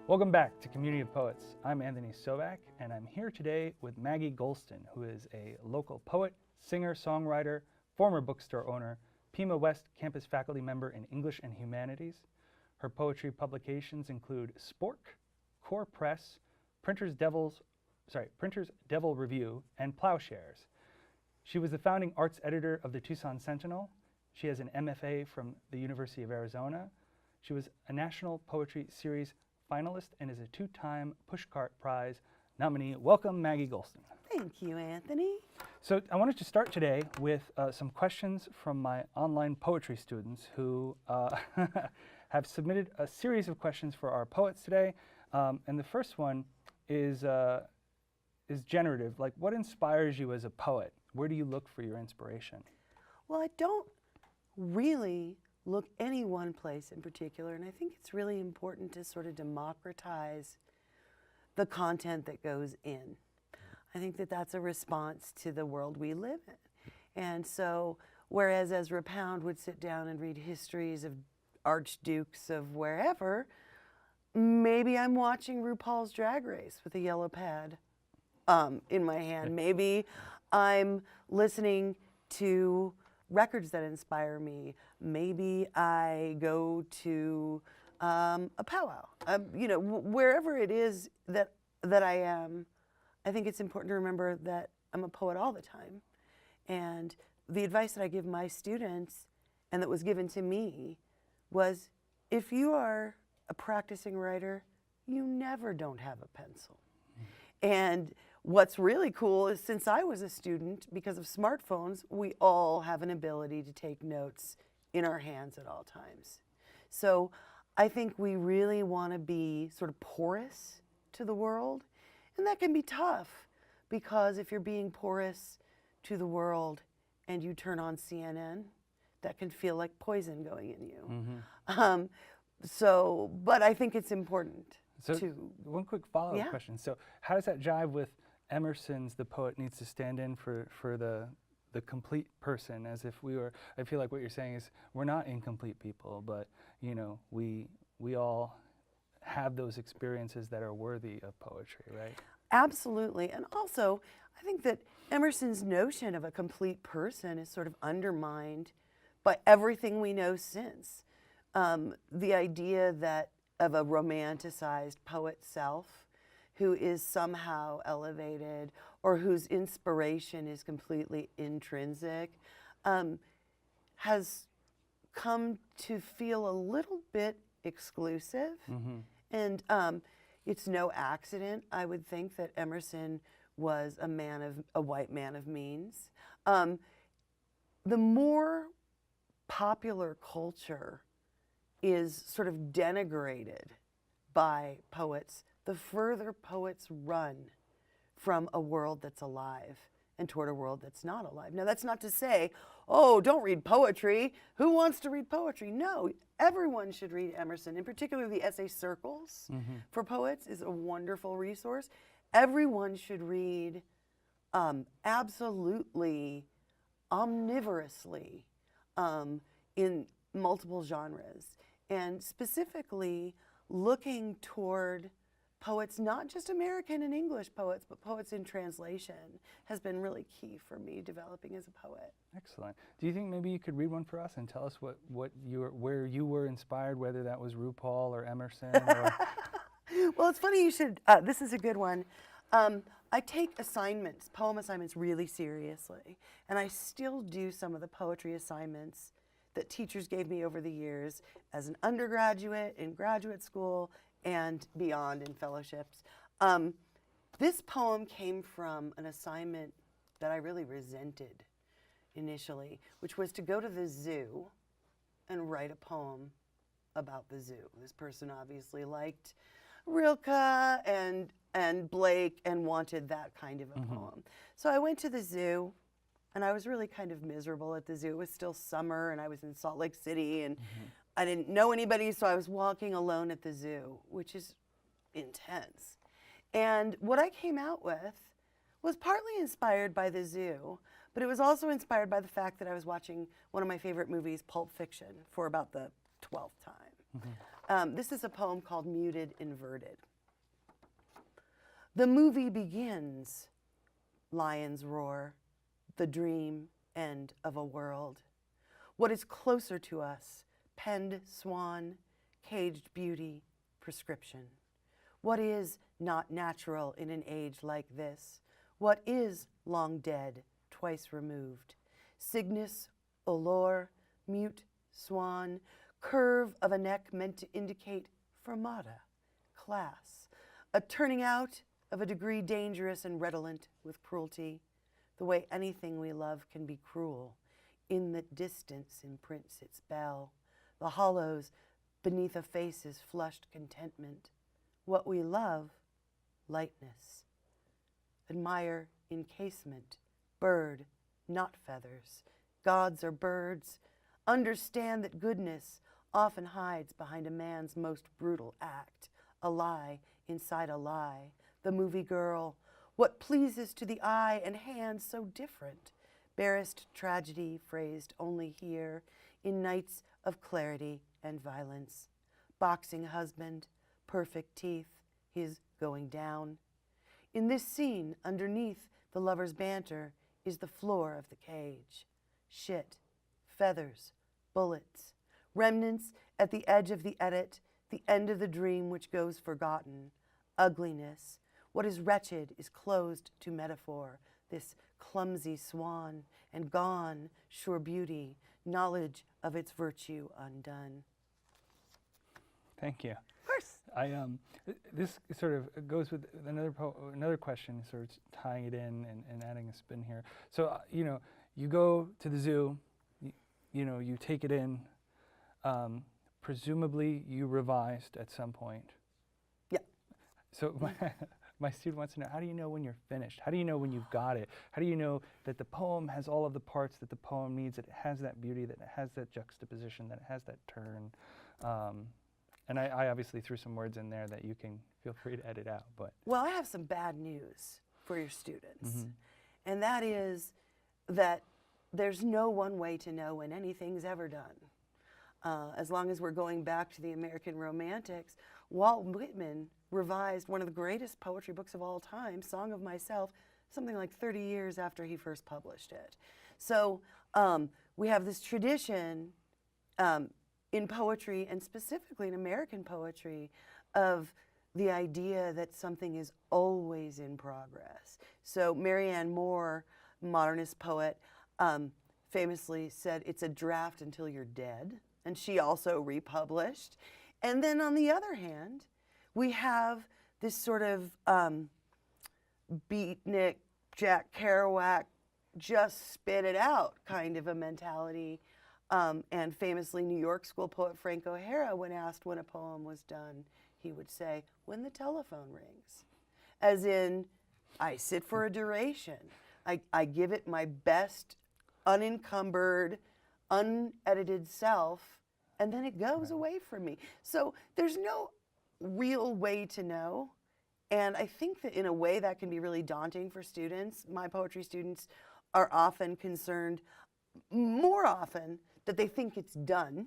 Welcome back to Community of Poets. I'm Anthony Sovak, and I'm here today with Maggie Golston, who is a local poet, singer, songwriter, former bookstore owner, Pima West campus faculty member in English and Humanities. Her poetry publications include Spork, Core Press, Printer's Devil Review, and Plowshares. She was the founding arts editor of the Tucson Sentinel. She has an MFA from the University of Arizona. She was a National Poetry Series finalist and is a two-time Pushcart Prize nominee. Welcome, Maggie Golston. Thank you, Anthony. So I wanted to start today with some questions from my online poetry students who have submitted a series of questions for our poets today. And the first one is generative. Like, what inspires you as a poet? Where do you look for your inspiration? Well, I don't really look any one place in particular, and I think it's really important to sort of democratize the content that goes in. I think that that's a response to the world we live in. And so, whereas Ezra Pound would sit down and read histories of archdukes of wherever, maybe I'm watching RuPaul's Drag Race with a yellow pad in my hand. Maybe I'm listening to records that inspire me. Maybe I go to a powwow. You know, wherever it is that I am, I think it's important to remember that I'm a poet all the time. And the advice that I give my students, and that was given to me, was if you are a practicing writer, you never don't have a pencil. And what's really cool is since I was a student, because of smartphones, we all have an ability to take notes in our hands at all times. So I think we really want to be sort of porous to the world, and that can be tough because if you're being porous to the world and you turn on CNN, that can feel like poison going in you. Mm-hmm. But I think it's important. So one quick follow-up question. So how does that jive with Emerson's "the poet needs to stand in for the complete person," as if we were? I feel like what you're saying is we're not incomplete people, but you know we all have those experiences that are worthy of poetry, right? Absolutely. And also, I think that Emerson's notion of a complete person is sort of undermined by everything we know since. The idea that of a romanticized poet self who is somehow elevated or whose inspiration is completely intrinsic has come to feel a little bit exclusive. Mm-hmm. And it's no accident, I would think, that Emerson was a white man of means. The more popular culture is sort of denigrated by poets, the further poets run from a world that's alive and toward a world that's not alive. Now, that's not to say, oh, don't read poetry. Who wants to read poetry? No, everyone should read Emerson. In particular, the essay Circles for Poets is a wonderful resource. Everyone should read absolutely omnivorously in multiple genres, and specifically looking toward poets, not just American and English poets, but poets in translation has been really key for me developing as a poet. Excellent. Do you think maybe you could read one for us and tell us where you were inspired, whether that was RuPaul or Emerson? Or Well, it's funny you should, this is a good one. I take poem assignments really seriously, and I still do some of the poetry assignments that teachers gave me over the years as an undergraduate, in graduate school, and beyond in fellowships. This poem came from an assignment that I really resented initially, which was to go to the zoo and write a poem about the zoo. This person obviously liked Rilke and Blake and wanted that kind of a poem. So I went to the zoo, and I was really kind of miserable at the zoo. It was still summer, and I was in Salt Lake City, and I didn't know anybody, so I was walking alone at the zoo, which is intense. And what I came out with was partly inspired by the zoo, but it was also inspired by the fact that I was watching one of my favorite movies, Pulp Fiction, for about the 12th time. This is a poem called Muted Inverted. The movie begins, lions roar, the dream end of a world. What is closer to us, penned swan, caged beauty, prescription? What is not natural in an age like this? What is long dead, twice removed? Cygnus, allure, mute, swan, curve of a neck meant to indicate fermata, class, a turning out of a degree dangerous and redolent with cruelty, the way anything we love can be cruel. In the distance imprints its bell, the hollows beneath a face's flushed contentment. What we love, lightness. Admire encasement, bird, not feathers. Gods are birds. Understand that goodness often hides behind a man's most brutal act, a lie inside a lie. The movie girl, what pleases to the eye and hand so different. Barest tragedy phrased only here in nights of clarity and violence. Boxing husband, perfect teeth, his going down. In this scene, underneath the lover's banter, is the floor of the cage. Shit, feathers, bullets, remnants at the edge of the edit, the end of the dream which goes forgotten. Ugliness, what is wretched is closed to metaphor, this clumsy swan, and gone, sure beauty, knowledge of its virtue undone. Thank you. Of course. This sort of goes with another question, sort of tying it in and adding a spin here. So, you go to the zoo, you take it in, presumably you revised at some point. Yeah. So my student wants to know, how do you know when you're finished? How do you know when you've got it? How do you know that the poem has all of the parts that the poem needs, that it has that beauty, that it has that juxtaposition, that it has that turn? And I obviously threw some words in there that you can feel free to edit out. But well, I have some bad news for your students. And that is that there's no one way to know when anything's ever done. As long as we're going back to the American Romantics, Walt Whitman revised one of the greatest poetry books of all time, Song of Myself, something like 30 years after he first published it. So we have this tradition in poetry, and specifically in American poetry, of the idea that something is always in progress. So Marianne Moore, modernist poet, famously said, it's a draft until you're dead, and she also republished. And then on the other hand, we have this sort of beatnik, Jack Kerouac, just spit it out kind of a mentality. And famously, New York School poet Frank O'Hara, when asked when a poem was done, he would say, when the telephone rings. As in, I sit for a duration. I give it my best, unencumbered, unedited self, and then it goes away from me. So there's no real way to know. And I think that in a way that can be really daunting for students. My poetry students are often concerned, more often, that they think it's done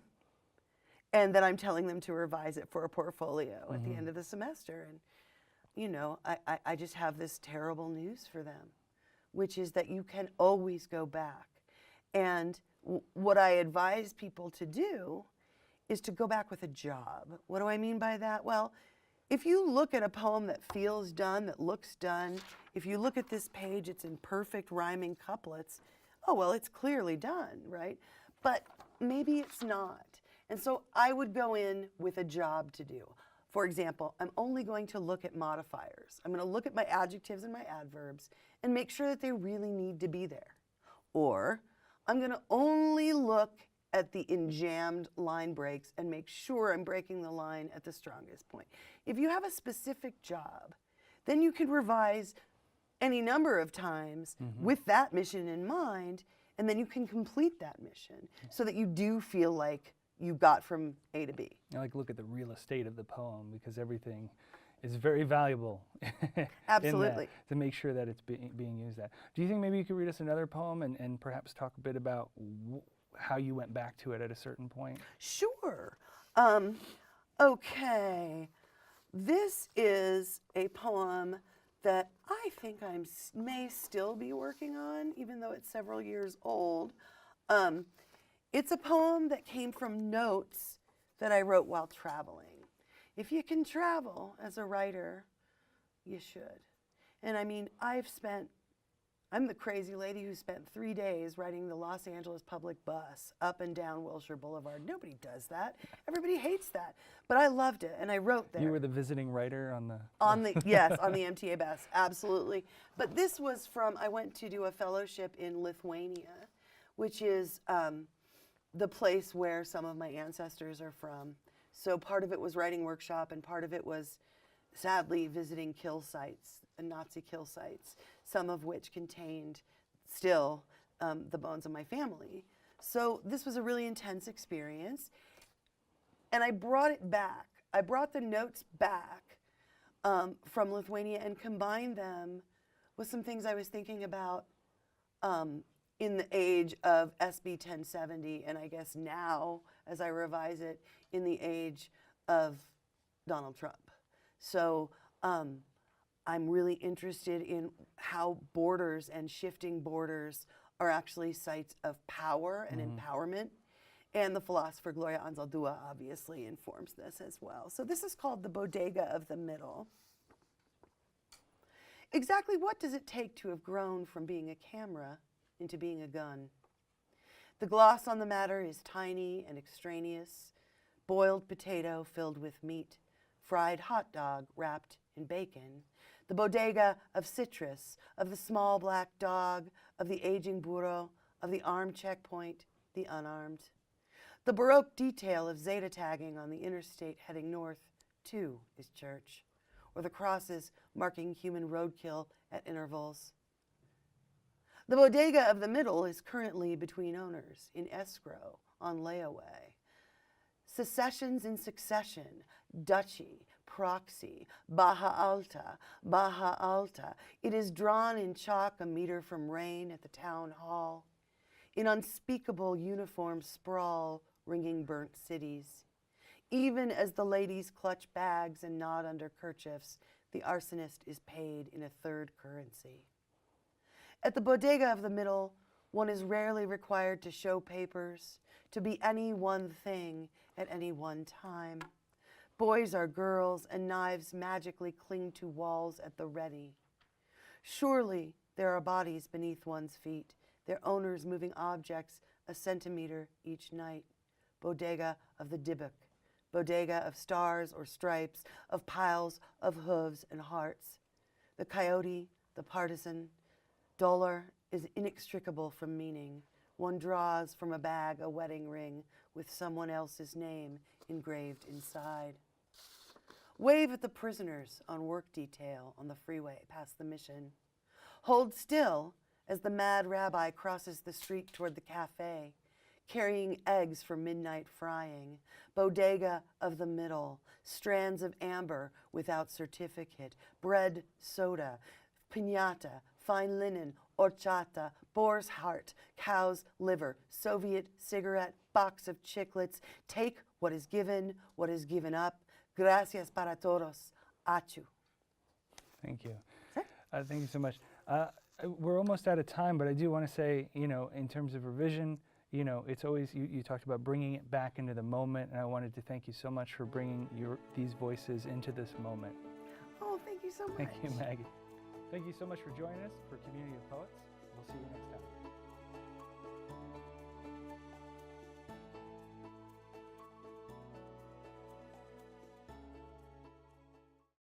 and that I'm telling them to revise it for a portfolio at the end of the semester. And, I just have this terrible news for them, which is that you can always go back. And what I advise people to do is to go back with a job. What do I mean by that? Well, if you look at a poem that feels done, that looks done, if you look at this page, it's in perfect rhyming couplets, oh, well, it's clearly done, right? But maybe it's not. And so I would go in with a job to do. For example, I'm only going to look at modifiers. I'm going to look at my adjectives and my adverbs and make sure that they really need to be there. Or I'm going to only look at the enjambed line breaks and make sure I'm breaking the line at the strongest point. If you have a specific job, then you can revise any number of times with that mission in mind, and then you can complete that mission so that you do feel like you got from A to B. I like to look at the real estate of the poem, because everything is very valuable. Absolutely. To make sure that it's being used at. Do you think maybe you could read us another poem and perhaps talk a bit about how you went back to it at a certain point? Sure. Okay, this is a poem that I think may still be working on, even though it's several years old. It's a poem that came from notes that I wrote while traveling. If you can travel as a writer, you should. And I mean, I'm the crazy lady who spent 3 days riding the Los Angeles public bus up and down Wilshire Boulevard. Nobody does that. Everybody hates that. But I loved it, and I wrote there. You were the visiting writer on the... Yes, on the MTA bus, absolutely. But this was from, I went to do a fellowship in Lithuania, which is the place where some of my ancestors are from. So part of it was writing workshop, and part of it was, sadly, visiting kill sites, Nazi kill sites, some of which contained still the bones of my family. So this was a really intense experience. And I brought it back. I brought the notes back from Lithuania and combined them with some things I was thinking about in the age of SB 1070, and I guess now, as I revise it, in the age of Donald Trump. So I'm really interested in how borders and shifting borders are actually sites of power and empowerment. And the philosopher Gloria Anzaldúa obviously informs this as well. So this is called The Bodega of the Middle. Exactly what does it take to have grown from being a camera into being a gun? The gloss on the matter is tiny and extraneous. Boiled potato filled with meat. Fried hot dog wrapped in bacon. The bodega of citrus, of the small black dog, of the aging burro, of the armed checkpoint, the unarmed. The Baroque detail of Zeta tagging on the interstate heading north, too, is church, or the crosses marking human roadkill at intervals. The bodega of the middle is currently between owners, in escrow, on layaway. Secessions in succession, duchy, proxy, Baja Alta, Baja Alta. It is drawn in chalk a meter from rain at the town hall. In unspeakable uniform sprawl, ringing burnt cities. Even as the ladies clutch bags and nod under kerchiefs, the arsonist is paid in a third currency. At the bodega of the middle, one is rarely required to show papers, to be any one thing at any one time. Boys are girls, and knives magically cling to walls at the ready. Surely there are bodies beneath one's feet, their owners moving objects a centimeter each night. Bodega of the Dybbuk, bodega of stars or stripes, of piles of hooves and hearts. The coyote, the partisan, dollar is inextricable from meaning. One draws from a bag a wedding ring with someone else's name engraved inside. Wave at the prisoners on work detail on the freeway past the mission. Hold still as the mad rabbi crosses the street toward the cafe, carrying eggs for midnight frying. Bodega of the middle, strands of amber without certificate, bread, soda, piñata, fine linen, horchata, boar's heart, cow's liver, Soviet cigarette, box of chiclets. Take what is given up. Gracias para todos. Achu. Thank you. Thank you so much. We're almost out of time, but I do want to say, in terms of revision, it's always, you talked about bringing it back into the moment, and I wanted to thank you so much for bringing these voices into this moment. Oh, thank you so much. Thank you, Maggie. Thank you so much for joining us for Community of Poets. We'll see you next time.